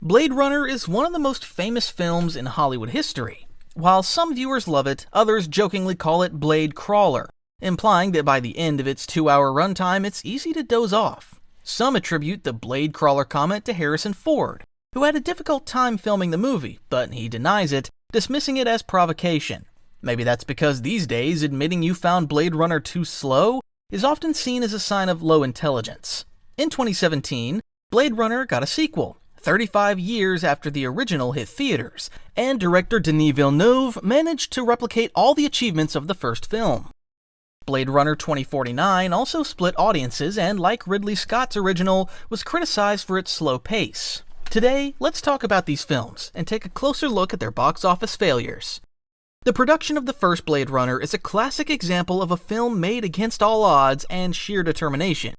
Blade Runner is one of the most famous films in Hollywood history. While some viewers love it, others jokingly call it Blade Crawler, implying that by the end of its 2-hour runtime, it's easy to doze off. Some attribute the Blade Crawler comment to Harrison Ford, who had a difficult time filming the movie, but he denies it, dismissing it as provocation. Maybe that's because these days, admitting you found Blade Runner too slow is often seen as a sign of low intelligence. In 2017, Blade Runner got a sequel, 35 years after the original hit theaters, and director Denis Villeneuve managed to replicate all the achievements of the first film. Blade Runner 2049 also split audiences and, like Ridley Scott's original, was criticized for its slow pace. Today, let's talk about these films and take a closer look at their box office failures. The production of the first Blade Runner is a classic example of a film made against all odds and sheer determination.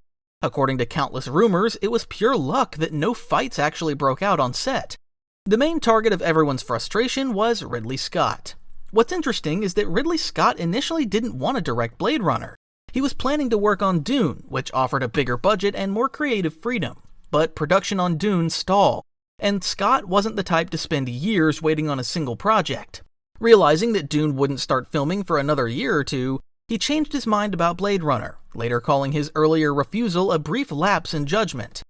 According to countless rumors, it was pure luck that no fights actually broke out on set. The main target of everyone's frustration was Ridley Scott. What's interesting is that Ridley Scott initially didn't want to direct Blade Runner. He was planning to work on Dune, which offered a bigger budget and more creative freedom. But production on Dune stalled, and Scott wasn't the type to spend years waiting on a single project. Realizing that Dune wouldn't start filming for another year or two, he changed his mind about Blade Runner, later calling his earlier refusal a brief lapse in judgment.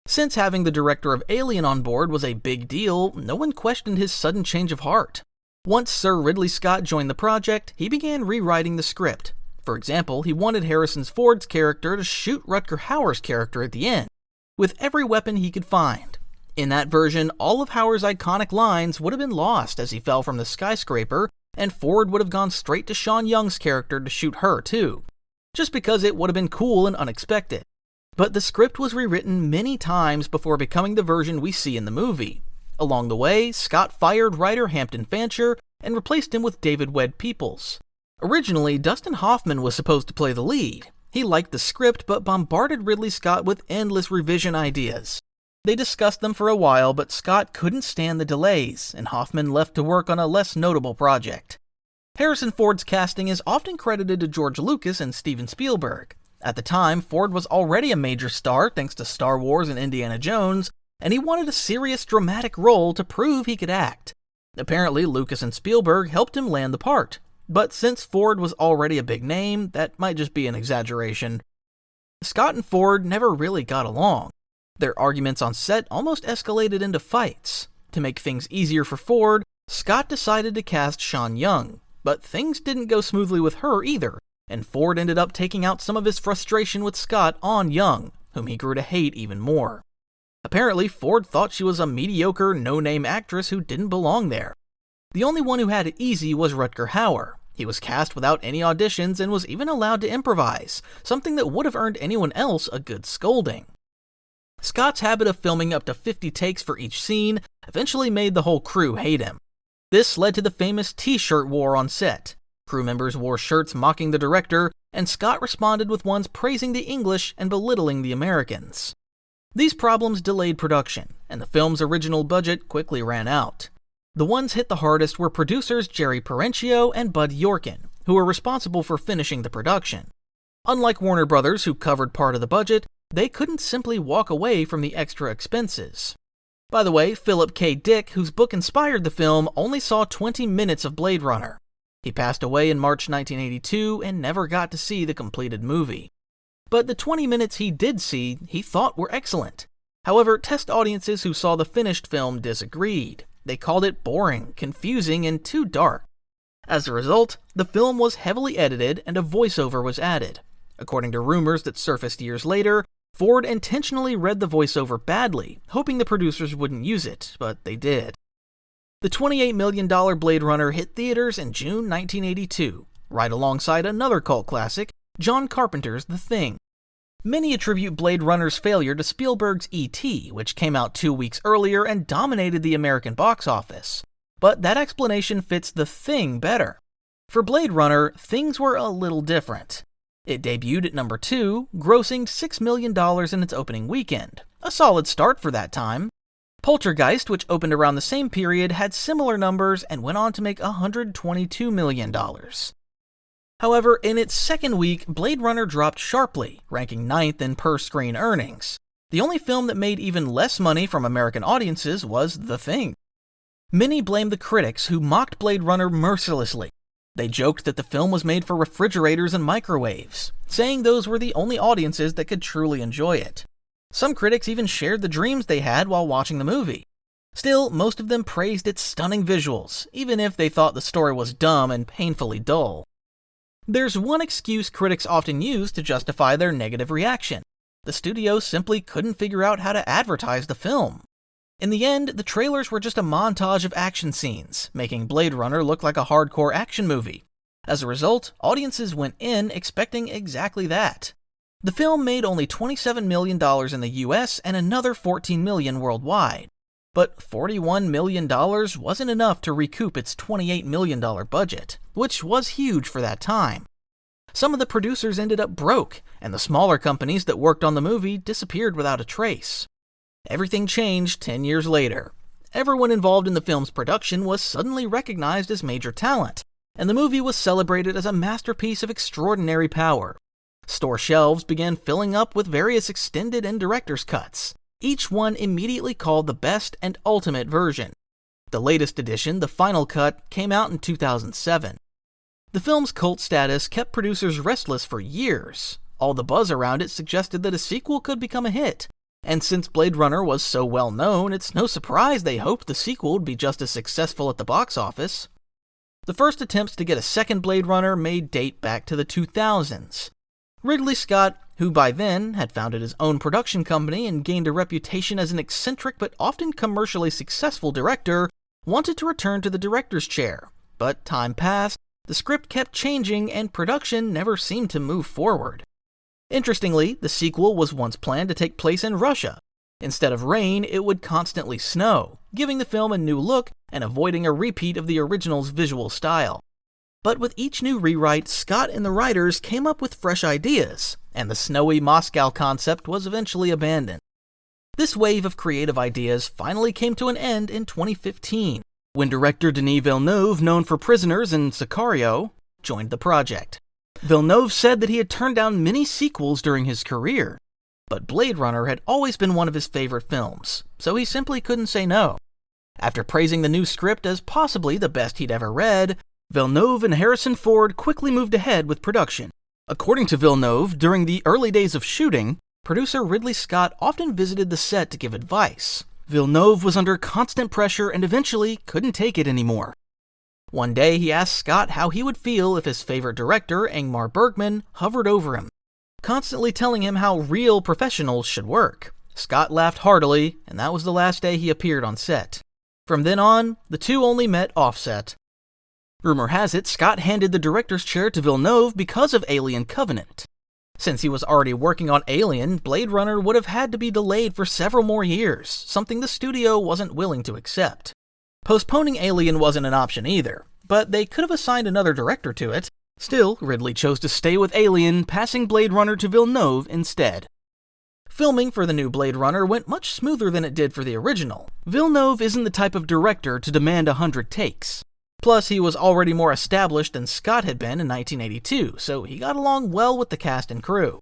Since having the director of Alien on board was a big deal, no one questioned his sudden change of heart. Once Sir Ridley Scott joined the project, he began rewriting the script. For example, he wanted Harrison Ford's character to shoot Rutger Hauer's character at the end, with every weapon he could find. In that version, all of Hauer's iconic lines would have been lost as he fell from the skyscraper, and Ford would have gone straight to Sean Young's character to shoot her too, just because it would have been cool and unexpected. But the script was rewritten many times before becoming the version we see in the movie. Along the way, Scott fired writer Hampton Fancher and replaced him with David Webb Peoples. Originally, Dustin Hoffman was supposed to play the lead. He liked the script but bombarded Ridley Scott with endless revision ideas. They discussed them for a while, but Scott couldn't stand the delays, and Hoffman left to work on a less notable project. Harrison Ford's casting is often credited to George Lucas and Steven Spielberg. At the time, Ford was already a major star thanks to Star Wars and Indiana Jones, and he wanted a serious, dramatic role to prove he could act. Apparently, Lucas and Spielberg helped him land the part, but since Ford was already a big name, that might just be an exaggeration. Scott and Ford never really got along. Their arguments on set almost escalated into fights. To make things easier for Ford, Scott decided to cast Sean Young, but things didn't go smoothly with her either, and Ford ended up taking out some of his frustration with Scott on Young, whom he grew to hate even more. Apparently, Ford thought she was a mediocre, no-name actress who didn't belong there. The only one who had it easy was Rutger Hauer. He was cast without any auditions and was even allowed to improvise, something that would have earned anyone else a good scolding. Scott's habit of filming up to 50 takes for each scene eventually made the whole crew hate him. This led to the famous t-shirt war on set. Crew members wore shirts mocking the director, and Scott responded with ones praising the English and belittling the Americans. These problems delayed production, and the film's original budget quickly ran out. The ones hit the hardest were producers Jerry Perenchio and Bud Yorkin, who were responsible for finishing the production. Unlike Warner Brothers, who covered part of the budget, they couldn't simply walk away from the extra expenses. By the way, Philip K. Dick, whose book inspired the film, only saw 20 minutes of Blade Runner. He passed away in March 1982 and never got to see the completed movie. But the 20 minutes he did see, he thought were excellent. However, test audiences who saw the finished film disagreed. They called it boring, confusing, and too dark. As a result, the film was heavily edited and a voiceover was added. According to rumors that surfaced years later, Ford intentionally read the voiceover badly, hoping the producers wouldn't use it, but they did. The $28 million Blade Runner hit theaters in June 1982, right alongside another cult classic, John Carpenter's The Thing. Many attribute Blade Runner's failure to Spielberg's E.T., which came out 2 weeks earlier and dominated the American box office. But that explanation fits The Thing better. For Blade Runner, things were a little different. It debuted at number 2, grossing $6 million in its opening weekend, a solid start for that time. Poltergeist, which opened around the same period, had similar numbers and went on to make $122 million. However, in its second week, Blade Runner dropped sharply, ranking 9th in per-screen earnings. The only film that made even less money from American audiences was The Thing. Many blamed the critics who mocked Blade Runner mercilessly. They joked that the film was made for refrigerators and microwaves, saying those were the only audiences that could truly enjoy it. Some critics even shared the dreams they had while watching the movie. Still, most of them praised its stunning visuals, even if they thought the story was dumb and painfully dull. There's one excuse critics often use to justify their negative reaction. The studio simply couldn't figure out how to advertise the film. In the end, the trailers were just a montage of action scenes, making Blade Runner look like a hardcore action movie. As a result, audiences went in expecting exactly that. The film made only $27 million in the US and another $14 million worldwide. But $41 million wasn't enough to recoup its $28 million budget, which was huge for that time. Some of the producers ended up broke, and the smaller companies that worked on the movie disappeared without a trace. Everything changed 10 years later. Everyone involved in the film's production was suddenly recognized as major talent, and the movie was celebrated as a masterpiece of extraordinary power. Store shelves began filling up with various extended and director's cuts, each one immediately called the best and ultimate version. The latest edition, the final cut, came out in 2007. The film's cult status kept producers restless for years. All the buzz around it suggested that a sequel could become a hit. And since Blade Runner was so well known, it's no surprise they hoped the sequel would be just as successful at the box office. The first attempts to get a second Blade Runner may date back to the 2000s. Ridley Scott, who by then had founded his own production company and gained a reputation as an eccentric but often commercially successful director, wanted to return to the director's chair. But time passed, the script kept changing, and production never seemed to move forward. Interestingly, the sequel was once planned to take place in Russia. Instead of rain, it would constantly snow, giving the film a new look and avoiding a repeat of the original's visual style. But with each new rewrite, Scott and the writers came up with fresh ideas, and the snowy Moscow concept was eventually abandoned. This wave of creative ideas finally came to an end in 2015, when director Denis Villeneuve, known for Prisoners and Sicario, joined the project. Villeneuve said that he had turned down many sequels during his career, but Blade Runner had always been one of his favorite films, so he simply couldn't say no. After praising the new script as possibly the best he'd ever read, Villeneuve and Harrison Ford quickly moved ahead with production. According to Villeneuve, during the early days of shooting, producer Ridley Scott often visited the set to give advice. Villeneuve was under constant pressure and eventually couldn't take it anymore. One day, he asked Scott how he would feel if his favorite director, Ingmar Bergman, hovered over him, constantly telling him how real professionals should work. Scott laughed heartily, and that was the last day he appeared on set. From then on, the two only met offset. Rumor has it Scott handed the director's chair to Villeneuve because of Alien Covenant. Since he was already working on Alien, Blade Runner would have had to be delayed for several more years, something the studio wasn't willing to accept. Postponing Alien wasn't an option either, but they could have assigned another director to it. Still, Ridley chose to stay with Alien, passing Blade Runner to Villeneuve instead. Filming for the new Blade Runner went much smoother than it did for the original. Villeneuve isn't the type of director to demand 100 takes. Plus, he was already more established than Scott had been in 1982, so he got along well with the cast and crew.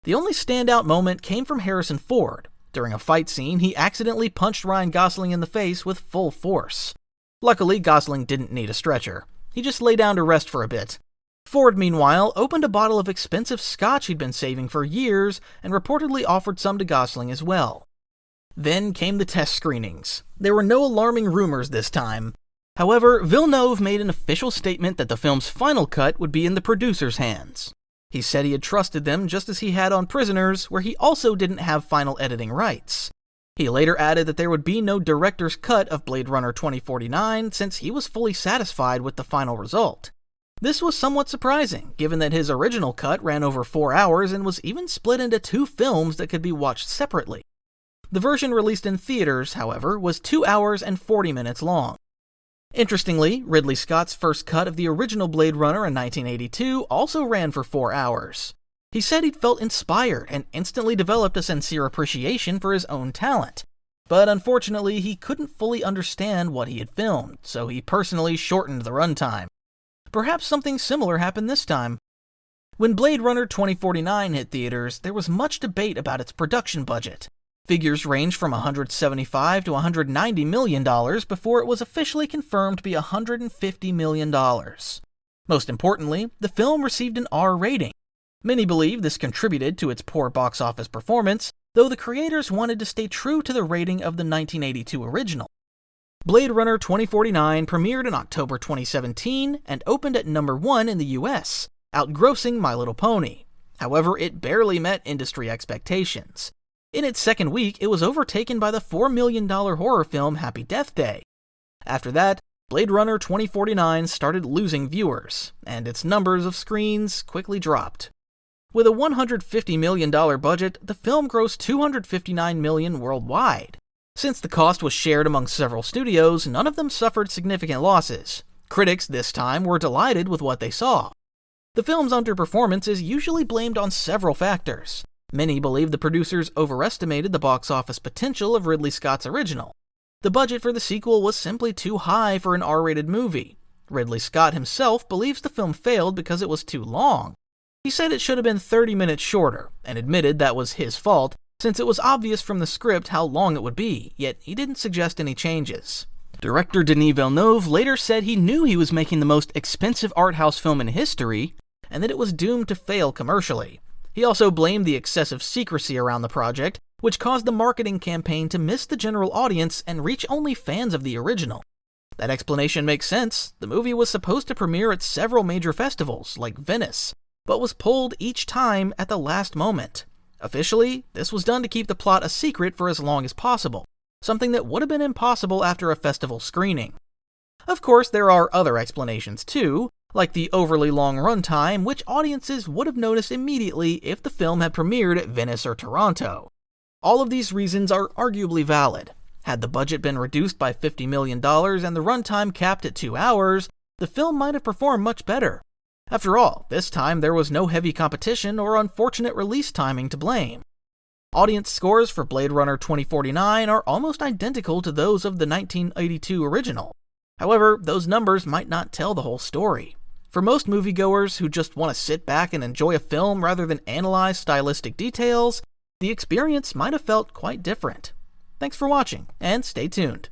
The only standout moment came from Harrison Ford. During a fight scene, he accidentally punched Ryan Gosling in the face with full force. Luckily, Gosling didn't need a stretcher. He just lay down to rest for a bit. Ford, meanwhile, opened a bottle of expensive scotch he'd been saving for years and reportedly offered some to Gosling as well. Then came the test screenings. There were no alarming rumors this time. However, Villeneuve made an official statement that the film's final cut would be in the producer's hands. He said he had trusted them just as he had on Prisoners, where he also didn't have final editing rights. He later added that there would be no director's cut of Blade Runner 2049 since he was fully satisfied with the final result. This was somewhat surprising, given that his original cut ran over 4 hours and was even split into 2 films that could be watched separately. The version released in theaters, however, was 2 hours and 40 minutes long. Interestingly, Ridley Scott's first cut of the original Blade Runner in 1982 also ran for 4 hours. He said he'd felt inspired and instantly developed a sincere appreciation for his own talent. But unfortunately, he couldn't fully understand what he had filmed, so he personally shortened the runtime. Perhaps something similar happened this time. When Blade Runner 2049 hit theaters, there was much debate about its production budget. Figures range from $175 to $190 million before it was officially confirmed to be $150 million. Most importantly, the film received an R rating. Many believe this contributed to its poor box office performance, though the creators wanted to stay true to the rating of the 1982 original. Blade Runner 2049 premiered in October 2017 and opened at number 1 in the US, outgrossing My Little Pony. However, it barely met industry expectations. In its second week, it was overtaken by the $4 million horror film Happy Death Day. After that, Blade Runner 2049 started losing viewers, and its numbers of screens quickly dropped. With a $150 million budget, the film grossed $259 million worldwide. Since the cost was shared among several studios, none of them suffered significant losses. Critics this time were delighted with what they saw. The film's underperformance is usually blamed on several factors. Many believe the producers overestimated the box office potential of Ridley Scott's original. The budget for the sequel was simply too high for an R-rated movie. Ridley Scott himself believes the film failed because it was too long. He said it should have been 30 minutes shorter, and admitted that was his fault, since it was obvious from the script how long it would be, yet he didn't suggest any changes. Director Denis Villeneuve later said he knew he was making the most expensive art house film in history, and that it was doomed to fail commercially. He also blamed the excessive secrecy around the project, which caused the marketing campaign to miss the general audience and reach only fans of the original. That explanation makes sense. The movie was supposed to premiere at several major festivals, like Venice, but was pulled each time at the last moment. Officially, this was done to keep the plot a secret for as long as possible, something that would have been impossible after a festival screening. Of course, there are other explanations too, like the overly long runtime, which audiences would have noticed immediately if the film had premiered at Venice or Toronto. All of these reasons are arguably valid. Had the budget been reduced by $50 million and the runtime capped at 2 hours, the film might have performed much better. After all, this time there was no heavy competition or unfortunate release timing to blame. Audience scores for Blade Runner 2049 are almost identical to those of the 1982 original. However, those numbers might not tell the whole story. For most moviegoers who just want to sit back and enjoy a film rather than analyze stylistic details, the experience might have felt quite different. Thanks for watching, and stay tuned.